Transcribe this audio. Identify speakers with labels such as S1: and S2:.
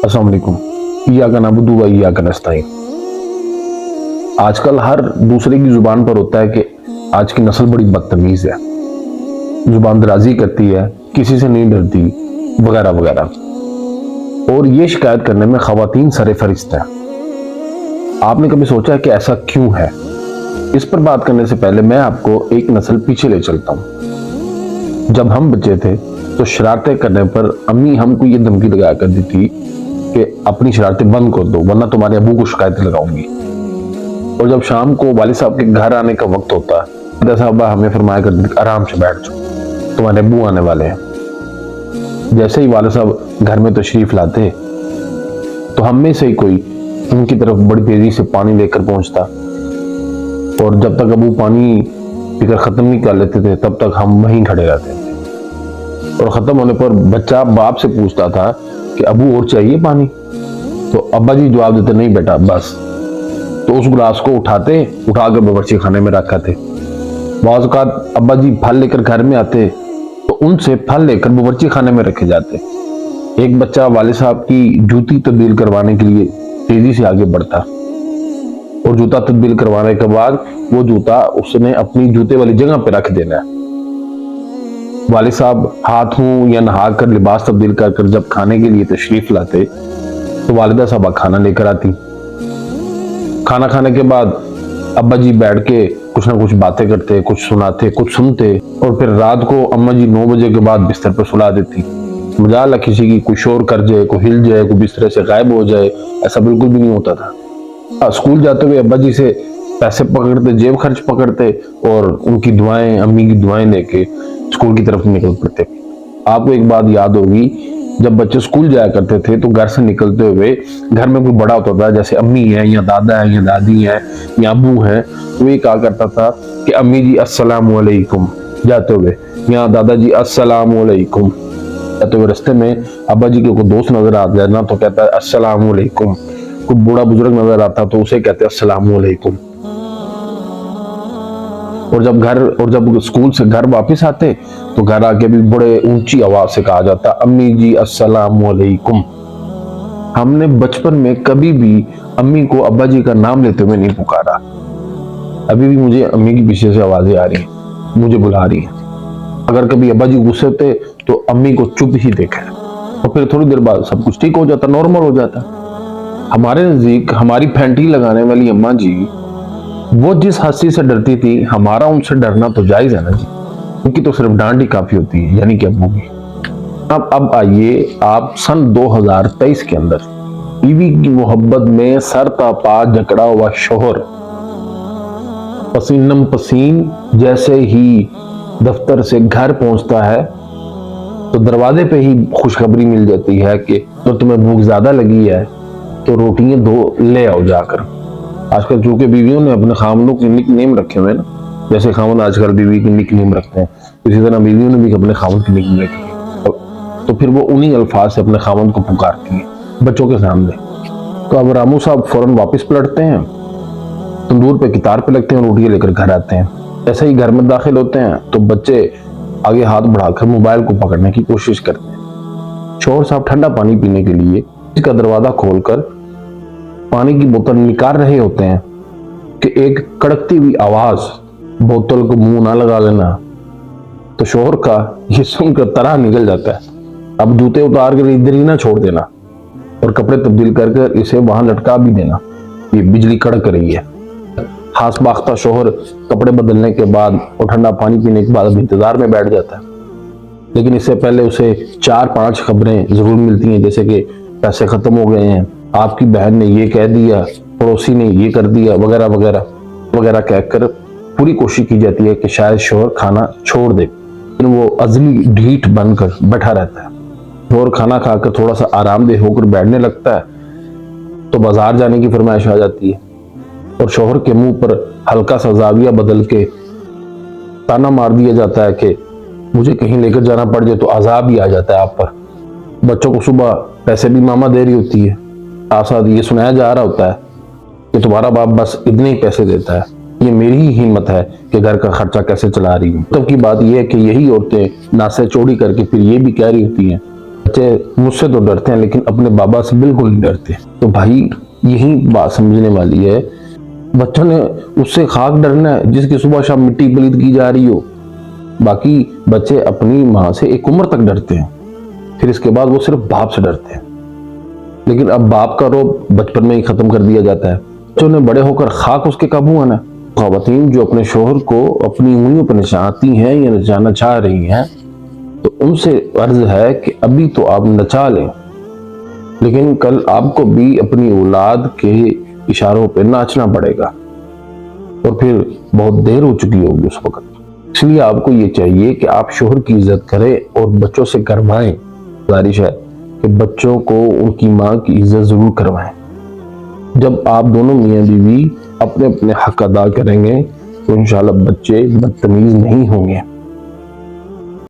S1: السلام علیکم۔ ایاک نعبد و ایاک نستعین۔ آج کل ہر دوسرے کی زبان پر ہوتا ہے کہ آج کی نسل بڑی بدتمیز ہے، زبان درازی کرتی ہے، کسی سے نہیں ڈرتی، وغیرہ وغیرہ، اور یہ شکایت کرنے میں خواتین سر فہرست ہیں۔ آپ نے کبھی سوچا کہ ایسا کیوں ہے؟ اس پر بات کرنے سے پہلے میں آپ کو ایک نسل پیچھے لے چلتا ہوں۔ جب ہم بچے تھے تو شرارتیں کرنے پر امی ہم کو یہ دھمکی لگایا کرتی تھی کہ اپنی شرارتیں بند کر دو ورنہ تمہارے ابو کو شکایتیں لگاؤں گی۔ اور جب شام کو والد صاحب کے گھر آنے کا وقت ہوتا والدہ صاحبہ ہمیں فرمایا کرتے تھے آرام سے بیٹھ جاؤ، تمہارے ابو آنے والے ہیں۔ جیسے ہی والد صاحب گھر میں تشریف لاتے تو ہم میں سے ہی کوئی ان کی طرف بڑی تیزی سے پانی لے کر پہنچتا، اور جب تک ابو پانی پی کر ختم نہیں کر لیتے تھے تب تک ہم وہیں کھڑے رہتے تھے۔ اور ختم ہونے پر بچہ باپ سے پوچھتا تھا کہ ابو اور چاہیے پانی؟ تو ابا جی جواب دیتے نہیں بیٹا بس۔ تو اس گلاس کو اٹھا کر باورچی خانے میں رکھا تھے۔ بعض اوقات ابا جی پھل لے کر گھر میں آتے تو ان سے پھل لے کر باورچی خانے میں رکھے جاتے۔ ایک بچہ والد صاحب کی جوتی تبدیل کروانے کے لیے تیزی سے آگے بڑھتا، اور جوتا تبدیل کروانے کے بعد وہ جوتا اس نے اپنی جوتے والی جگہ پہ رکھ دینا ہے۔ والد صاحب ہاتھ منہ یا نہا کر لباس تبدیل کر جب کھانے کے لیے تشریف لاتے تو والدہ صاحبہ کھانا لے کر آتی۔ کھانا کھانے کے بعد ابا جی بیٹھ کے کچھ نہ کچھ باتیں کرتے، کچھ سناتے، کچھ سنتے، اور پھر رات کو اما جی 9 بجے کے بعد بستر پر سلا دیتی۔ مجال کسی کی کوئی شور کر جائے، کوئی ہل جائے، کوئی بستر سے غائب ہو جائے، ایسا بالکل بھی نہیں ہوتا تھا۔ اسکول جاتے ہوئے ابا جی سے پیسے پکڑتے، جیب خرچ پکڑتے، اور ان کی دعائیں، امی کی دعائیں لے کے اسکول کی طرف نکل پڑتے۔ آپ کو ایک بات یاد ہوگی، جب بچے اسکول جایا کرتے تھے تو گھر سے نکلتے ہوئے گھر میں کوئی بڑا ہوتا تھا، جیسے امی ہے یا دادا ہے یا دادی ہے یا ابو ہے، تو یہ کہا کرتا تھا کہ امی جی السلام علیکم جاتے ہوئے، یا دادا جی السلام علیکم جاتے ہوئے۔ رستے میں ابا جی کے کوئی دوست نظر آ جائے نا تو کہتا ہے السلام علیکم، کوئی بوڑھا بزرگ نظر آتا تو اسے کہتے ہیں السلام علیکم۔ اور جب اسکول سے گھر واپس آتے تو گھر آ کے بھی بڑے اونچی آواز سے کہا جاتا امی جی السلام علیکم۔ ہم نے بچپن میں کبھی بھی امی کو ابا جی کا نام لیتے ہوئے نہیں پکارا۔ ابھی بھی مجھے امی کی پیچھے سے آوازیں آ رہی ہیں، مجھے بلا رہی ہیں۔ اگر کبھی ابا جی غصے ہوتے تو امی کو چپ ہی دیکھا، اور پھر تھوڑی دیر بعد سب کچھ ٹھیک ہو جاتا، نارمل ہو جاتا۔ ہمارے نزدیک ہماری پھینٹی لگانے والی اماں جی وہ جس ہستی سے ڈرتی تھی، ہمارا ان سے ڈرنا تو جائز ہے نا جی، ان کی تو صرف ڈانٹ ہی کافی ہوتی ہے، یعنی کہ ابو کی۔ اب آئیے آپ سن 2023 کے اندر بیوی کی محبت میں سر تا پا جکڑا ہوا شوہر پسینم پسین جیسے ہی دفتر سے گھر پہنچتا ہے تو دروازے پہ ہی خوشخبری مل جاتی ہے کہ تو تمہیں بھوک زیادہ لگی ہے تو روٹیاں دو لے آؤ جا کر۔ آج کل چونکہ بیویوں نے اپنے خامنوں کے نک نیم رکھے ہوئے نا، جیسے خامن آج کل بیوی کے نک نیم رکھتے ہیں، اسی طرح بیویوں نے بھی اپنے خامن کے نک نیم رکھے ہیں، تو پھر وہ انہی الفاظ سے اپنے خامن کو پکارتی ہیں بچوں کے سامنے۔ تو اب رامو صاحب فوراً واپس پلٹتے ہیں، تندور پہ کتار پہ لگتے ہیں، روٹیاں لے کر گھر آتے ہیں۔ ایسے ہی گھر میں داخل ہوتے ہیں تو بچے آگے ہاتھ بڑھا کر موبائل کو پکڑنے کی کوشش کرتے ہیں۔ شوہر صاحب ٹھنڈا پانی پینے کے لیے اس کا دروازہ کھول کر پانی کی بوتل نکال رہے ہوتے ہیں کہ ایک کڑکتی ہوئی آواز بوتل کو منہ نہ لگا لینا، تو شوہر کا یہ سن کر طرح نکل جاتا ہے، اب جوتے اتار کر ادھر ہی نہ چھوڑ دینا اور کپڑے تبدیل کر اسے وہاں لٹکا بھی دینا، یہ بجلی کڑک رہی ہے۔ ہاس باختہ شوہر کپڑے بدلنے کے بعد اور ٹھنڈا پانی پینے کے بعد اب انتظار میں بیٹھ جاتا ہے، لیکن اس سے پہلے اسے 4-5 خبریں ضرور ملتی ہیں، جیسے کہ پیسے ختم ہو گئے ہیں، آپ کی بہن نے یہ کہہ دیا، پڑوسی نے یہ کر دیا، وغیرہ وغیرہ وغیرہ کہہ کر پوری کوشش کی جاتی ہے کہ شاید شوہر کھانا چھوڑ دے، لیکن وہ عزلی ڈھیٹ بن کر بیٹھا رہتا ہے۔ شوہر کھانا کھا کر تھوڑا سا آرام دہ ہو کر بیٹھنے لگتا ہے تو بازار جانے کی فرمائش آ جاتی ہے، اور شوہر کے منہ پر ہلکا سا زاویہ بدل کے تانا مار دیا جاتا ہے کہ مجھے کہیں لے کر جانا پڑ جائے تو عذاب ہی آ جاتا ہے آپ پر۔ بچوں کو صبح پیسے بھی ماما دے رہی ہوتی ہے، ساتھ یہ سنایا جا رہا ہوتا ہے کہ تمہارا باپ بس اتنے ہی پیسے دیتا ہے، یہ میری ہی ہمت ہے کہ گھر کا خرچہ کیسے چلا رہی ہوں۔ تب کی بات یہ ہے کہ یہی عورتیں ناسے چوڑی کر کے پھر یہ بھی کہہ رہی ہوتی ہیں بچے مجھ سے تو ڈرتے ہیں لیکن اپنے بابا سے بالکل نہیں ڈرتے. تو بھائی یہی بات سمجھنے والی ہے. بچوں نے اس سے خاک ڈرنا ہے جس کی صبح شام مٹی پلید کی جا رہی ہو. باقی بچے اپنی ماں سے ایک عمر تک ڈرتے ہیں, پھر اس کے بعد وہ صرف باپ سے ڈرتے ہیں. لیکن اب باپ کا رعب بچپن میں ہی ختم کر دیا جاتا ہے. بچوں نے بڑے ہو کر خاک اس کے قابو آنا. خواتین جو اپنے شوہر کو اپنی انگلیوں پر نچاتی ہیں یا نچانا چاہ رہی ہیں تو ان سے عرض ہے کہ ابھی تو آپ نچا لیں, لیکن کل آپ کو بھی اپنی اولاد کے اشاروں پہ ناچنا پڑے گا اور پھر بہت دیر ہو چکی ہوگی اس وقت. اس لیے آپ کو یہ چاہیے کہ آپ شوہر کی عزت کریں اور بچوں سے کروائیں. گزارش ہے کہ بچوں کو ان کی ماں کی عزت ضرور کروائیں. جب آپ دونوں میاں بیوی اپنے اپنے حق ادا کریں گے تو انشاءاللہ بچے بدتمیز نہیں ہوں گے.